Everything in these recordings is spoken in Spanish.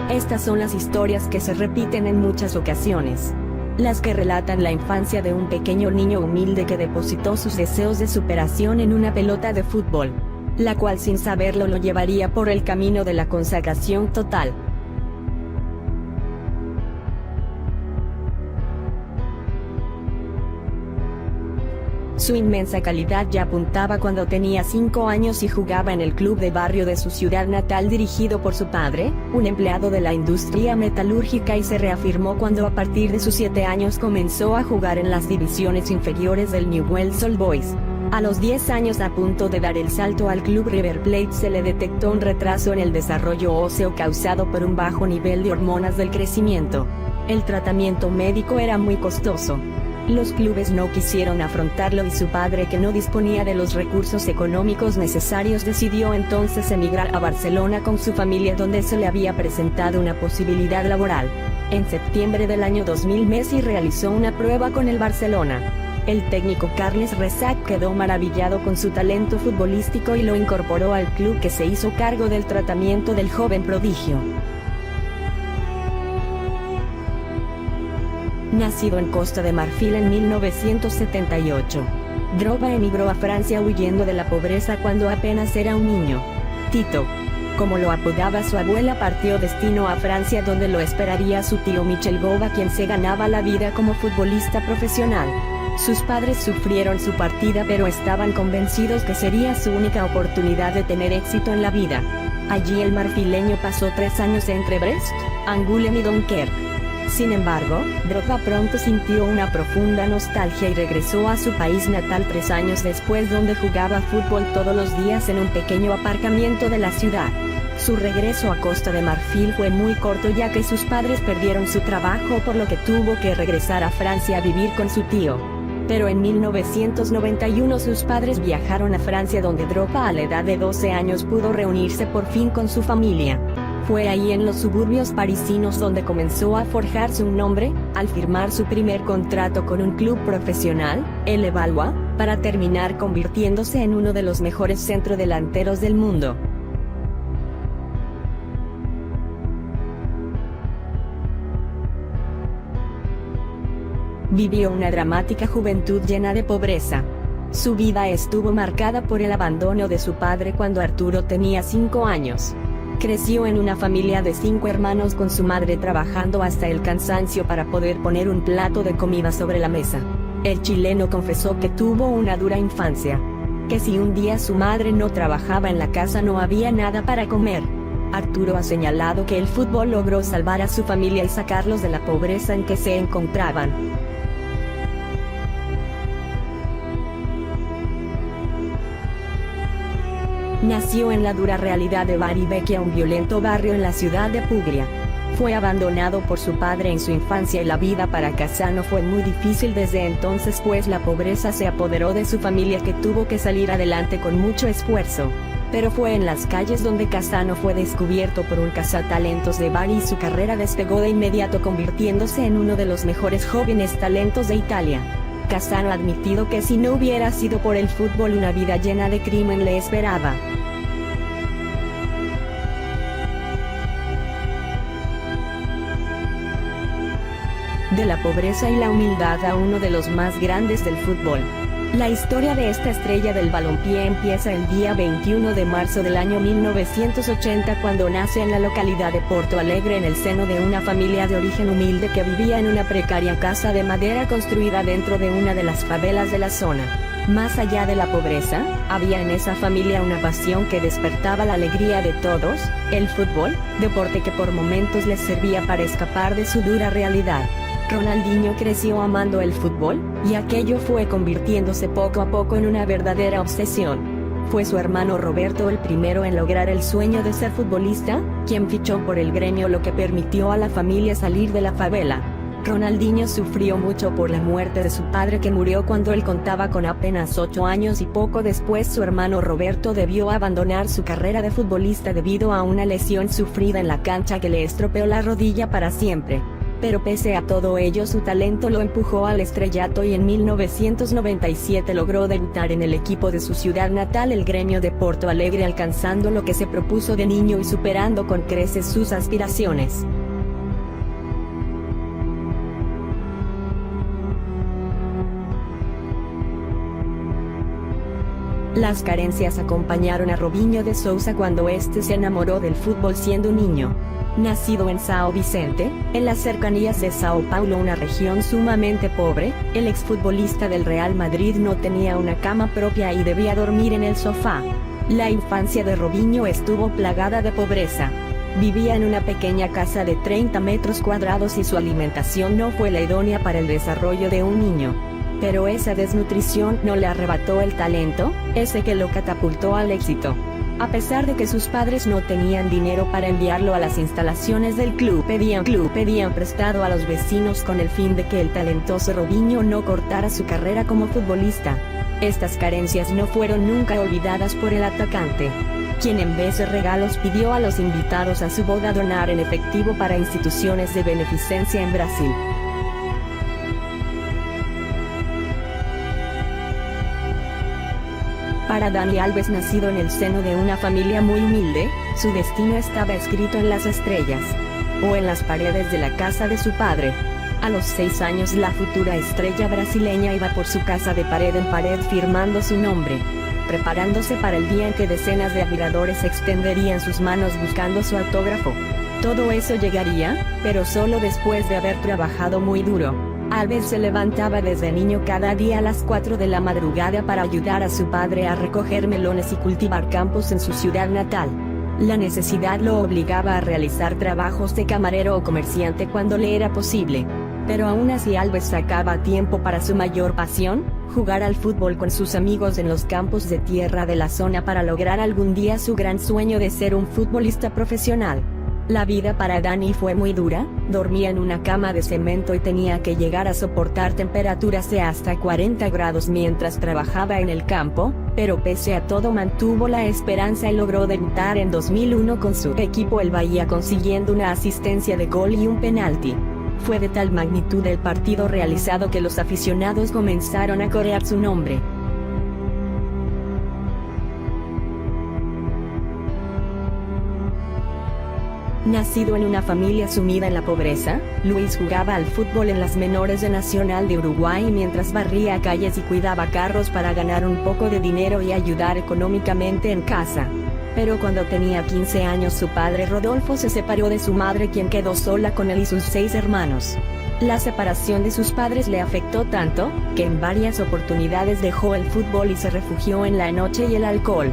Estas son las historias que se repiten en muchas ocasiones. Las que relatan la infancia de un pequeño niño humilde que depositó sus deseos de superación en una pelota de fútbol, la cual sin saberlo lo llevaría por el camino de la consagración total. Su inmensa calidad ya apuntaba cuando tenía 5 años y jugaba en el club de barrio de su ciudad natal dirigido por su padre, un empleado de la industria metalúrgica, y se reafirmó cuando a partir de sus 7 años comenzó a jugar en las divisiones inferiores del Newell's Old Boys. A los 10 años, a punto de dar el salto al club River Plate, se le detectó un retraso en el desarrollo óseo causado por un bajo nivel de hormonas del crecimiento. El tratamiento médico era muy costoso. Los clubes no quisieron afrontarlo y su padre, que no disponía de los recursos económicos necesarios, decidió entonces emigrar a Barcelona con su familia, donde se le había presentado una posibilidad laboral. En septiembre del año 2000 Messi realizó una prueba con el Barcelona. El técnico Carles Rexach quedó maravillado con su talento futbolístico y lo incorporó al club, que se hizo cargo del tratamiento del joven prodigio. Nacido en Costa de Marfil en 1978, Drogba emigró a Francia huyendo de la pobreza cuando apenas era un niño. Tito, como lo apodaba su abuela, partió destino a Francia, donde lo esperaría su tío Michel Gauba, quien se ganaba la vida como futbolista profesional. Sus padres sufrieron su partida, pero estaban convencidos que sería su única oportunidad de tener éxito en la vida. Allí el marfileño pasó 3 años entre Brest, Angoulême y Dunkerque. Sin embargo, Drogba pronto sintió una profunda nostalgia y regresó a su país natal 3 años después, donde jugaba fútbol todos los días en un pequeño aparcamiento de la ciudad. Su regreso a Costa de Marfil fue muy corto, ya que sus padres perdieron su trabajo, por lo que tuvo que regresar a Francia a vivir con su tío. Pero en 1991 sus padres viajaron a Francia, donde Drogba, a la edad de 12 años, pudo reunirse por fin con su familia. Fue ahí, en los suburbios parisinos, donde comenzó a forjarse un nombre, al firmar su primer contrato con un club profesional, el Levallois, para terminar convirtiéndose en uno de los mejores centrodelanteros del mundo. Vivió una dramática juventud llena de pobreza. Su vida estuvo marcada por el abandono de su padre cuando Arturo tenía 5 años. Creció en una familia de 5 hermanos, con su madre trabajando hasta el cansancio para poder poner un plato de comida sobre la mesa. El chileno confesó que tuvo una dura infancia, que si un día su madre no trabajaba en la casa no había nada para comer. Arturo ha señalado que el fútbol logró salvar a su familia y sacarlos de la pobreza en que se encontraban. Nació en la dura realidad de Bari Vecchia, un violento barrio en la ciudad de Puglia. Fue abandonado por su padre en su infancia y la vida para Cassano fue muy difícil desde entonces, pues la pobreza se apoderó de su familia, que tuvo que salir adelante con mucho esfuerzo. Pero fue en las calles donde Cassano fue descubierto por un cazatalentos de Bari y su carrera despegó de inmediato, convirtiéndose en uno de los mejores jóvenes talentos de Italia. Cassano ha admitido que si no hubiera sido por el fútbol, una vida llena de crimen le esperaba. De la pobreza y la humildad a uno de los más grandes del fútbol. La historia de esta estrella del balompié empieza el día 21 de marzo del año 1980, cuando nace en la localidad de Porto Alegre, en el seno de una familia de origen humilde que vivía en una precaria casa de madera construida dentro de una de las favelas de la zona. Más allá de la pobreza, había en esa familia una pasión que despertaba la alegría de todos: el fútbol, deporte que por momentos les servía para escapar de su dura realidad. Ronaldinho creció amando el fútbol, y aquello fue convirtiéndose poco a poco en una verdadera obsesión. Fue su hermano Roberto el primero en lograr el sueño de ser futbolista, quien fichó por el gremio, lo que permitió a la familia salir de la favela. Ronaldinho sufrió mucho por la muerte de su padre, que murió cuando él contaba con apenas 8 años, y poco después su hermano Roberto debió abandonar su carrera de futbolista debido a una lesión sufrida en la cancha que le estropeó la rodilla para siempre. Pero pese a todo ello su talento lo empujó al estrellato y en 1997 logró debutar en el equipo de su ciudad natal, el Gremio de Porto Alegre, alcanzando lo que se propuso de niño y superando con creces sus aspiraciones. Las carencias acompañaron a Robinho de Sousa cuando este se enamoró del fútbol siendo un niño. Nacido en São Vicente, en las cercanías de Sao Paulo, una región sumamente pobre, el exfutbolista del Real Madrid no tenía una cama propia y debía dormir en el sofá. La infancia de Robinho estuvo plagada de pobreza. Vivía en una pequeña casa de 30 metros cuadrados y su alimentación no fue la idónea para el desarrollo de un niño. Pero esa desnutrición no le arrebató el talento, ese que lo catapultó al éxito. A pesar de que sus padres no tenían dinero para enviarlo a las instalaciones del club, pedían prestado a los vecinos con el fin de que el talentoso Robinho no cortara su carrera como futbolista. Estas carencias no fueron nunca olvidadas por el atacante, quien en vez de regalos pidió a los invitados a su boda donar en efectivo para instituciones de beneficencia en Brasil. Para Dani Alves, nacido en el seno de una familia muy humilde, su destino estaba escrito en las estrellas, o en las paredes de la casa de su padre. A los 6 años la futura estrella brasileña iba por su casa de pared en pared firmando su nombre, preparándose para el día en que decenas de admiradores extenderían sus manos buscando su autógrafo. Todo eso llegaría, pero solo después de haber trabajado muy duro. Alves se levantaba desde niño cada día a las 4 de la madrugada para ayudar a su padre a recoger melones y cultivar campos en su ciudad natal. La necesidad lo obligaba a realizar trabajos de camarero o comerciante cuando le era posible. Pero aún así Alves sacaba tiempo para su mayor pasión, jugar al fútbol con sus amigos en los campos de tierra de la zona para lograr algún día su gran sueño de ser un futbolista profesional. La vida para Dani fue muy dura, dormía en una cama de cemento y tenía que llegar a soportar temperaturas de hasta 40 grados mientras trabajaba en el campo, pero pese a todo mantuvo la esperanza y logró debutar en 2001 con su equipo el Bahía, consiguiendo una asistencia de gol y un penalti. Fue de tal magnitud el partido realizado que los aficionados comenzaron a corear su nombre. Nacido en una familia sumida en la pobreza, Luis jugaba al fútbol en las menores de Nacional de Uruguay mientras barría calles y cuidaba carros para ganar un poco de dinero y ayudar económicamente en casa. Pero cuando tenía 15 años su padre Rodolfo se separó de su madre, quien quedó sola con él y sus 6 hermanos. La separación de sus padres le afectó tanto, que en varias oportunidades dejó el fútbol y se refugió en la noche y el alcohol.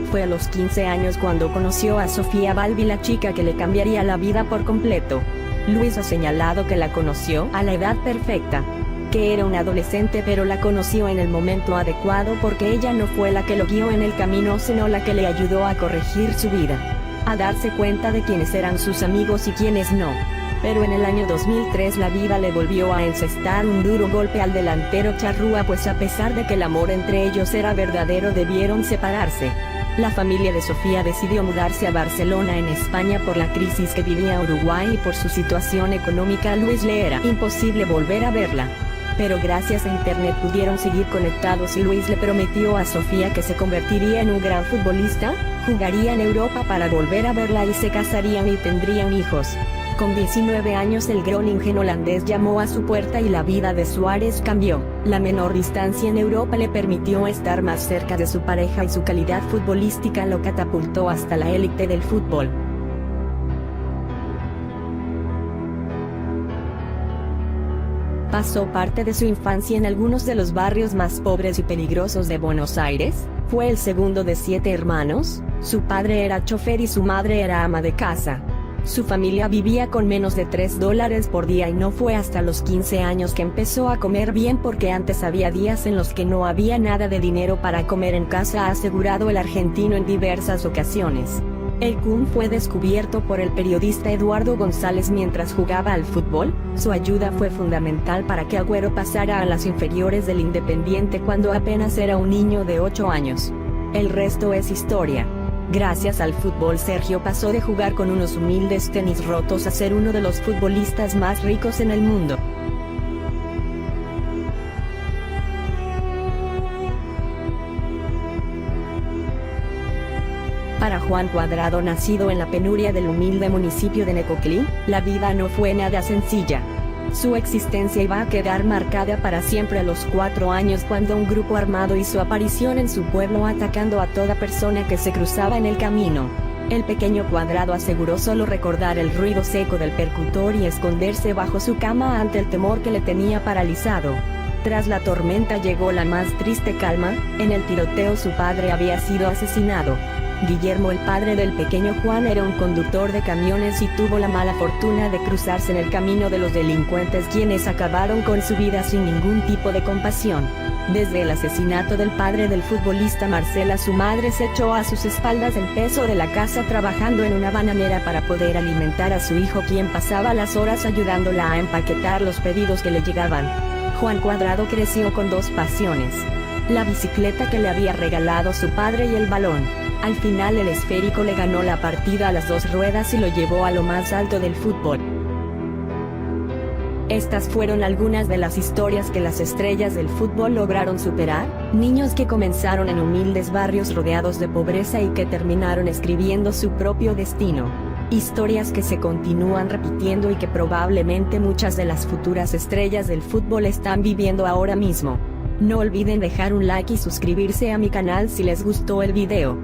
Fue a los 15 años cuando conoció a Sofía Balbi, la chica que le cambiaría la vida por completo. Luis ha señalado que la conoció a la edad perfecta, que era un adolescente, pero la conoció en el momento adecuado porque ella no fue la que lo guió en el camino, sino la que le ayudó a corregir su vida, a darse cuenta de quiénes eran sus amigos y quiénes no. Pero en el año 2003 la vida le volvió a encestar un duro golpe al delantero charrúa, pues a pesar de que el amor entre ellos era verdadero, debieron separarse. La familia de Sofía decidió mudarse a Barcelona, en España, por la crisis que vivía Uruguay y por su situación económica. A Luis le era imposible volver a verla. Pero gracias a internet pudieron seguir conectados y Luis le prometió a Sofía que se convertiría en un gran futbolista, jugaría en Europa para volver a verla y se casarían y tendrían hijos. Con 19 años el Groningen holandés llamó a su puerta y la vida de Suárez cambió. La menor distancia en Europa le permitió estar más cerca de su pareja y su calidad futbolística lo catapultó hasta la élite del fútbol. Pasó parte de su infancia en algunos de los barrios más pobres y peligrosos de Buenos Aires. Fue el segundo de 7 hermanos, su padre era chofer y su madre era ama de casa. Su familia vivía con menos de $3 por día y no fue hasta los 15 años que empezó a comer bien, porque antes había días en los que no había nada de dinero para comer en casa, ha asegurado el argentino en diversas ocasiones. El Kun fue descubierto por el periodista Eduardo González mientras jugaba al fútbol. Su ayuda fue fundamental para que Agüero pasara a las inferiores del Independiente cuando apenas era un niño de 8 años. El resto es historia. Gracias al fútbol Sergio pasó de jugar con unos humildes tenis rotos a ser uno de los futbolistas más ricos en el mundo. Para Juan Cuadrado, nacido en la penuria del humilde municipio de Necoclí, la vida no fue nada sencilla. Su existencia iba a quedar marcada para siempre a los 4 años cuando un grupo armado hizo aparición en su pueblo atacando a toda persona que se cruzaba en el camino. El pequeño Cuadrado aseguró solo recordar el ruido seco del percutor y esconderse bajo su cama ante el temor que le tenía paralizado. Tras la tormenta llegó la más triste calma. En el tiroteo su padre había sido asesinado. Guillermo, el padre del pequeño Juan, era un conductor de camiones y tuvo la mala fortuna de cruzarse en el camino de los delincuentes, quienes acabaron con su vida sin ningún tipo de compasión. Desde el asesinato del padre del futbolista Marcela, su madre se echó a sus espaldas el peso de la casa trabajando en una bananera para poder alimentar a su hijo, quien pasaba las horas ayudándola a empaquetar los pedidos que le llegaban. Juan Cuadrado creció con 2 pasiones: la bicicleta que le había regalado su padre y el balón. Al final el esférico le ganó la partida a las 2 ruedas y lo llevó a lo más alto del fútbol. Estas fueron algunas de las historias que las estrellas del fútbol lograron superar, niños que comenzaron en humildes barrios rodeados de pobreza y que terminaron escribiendo su propio destino. Historias que se continúan repitiendo y que probablemente muchas de las futuras estrellas del fútbol están viviendo ahora mismo. No olviden dejar un like y suscribirse a mi canal si les gustó el video.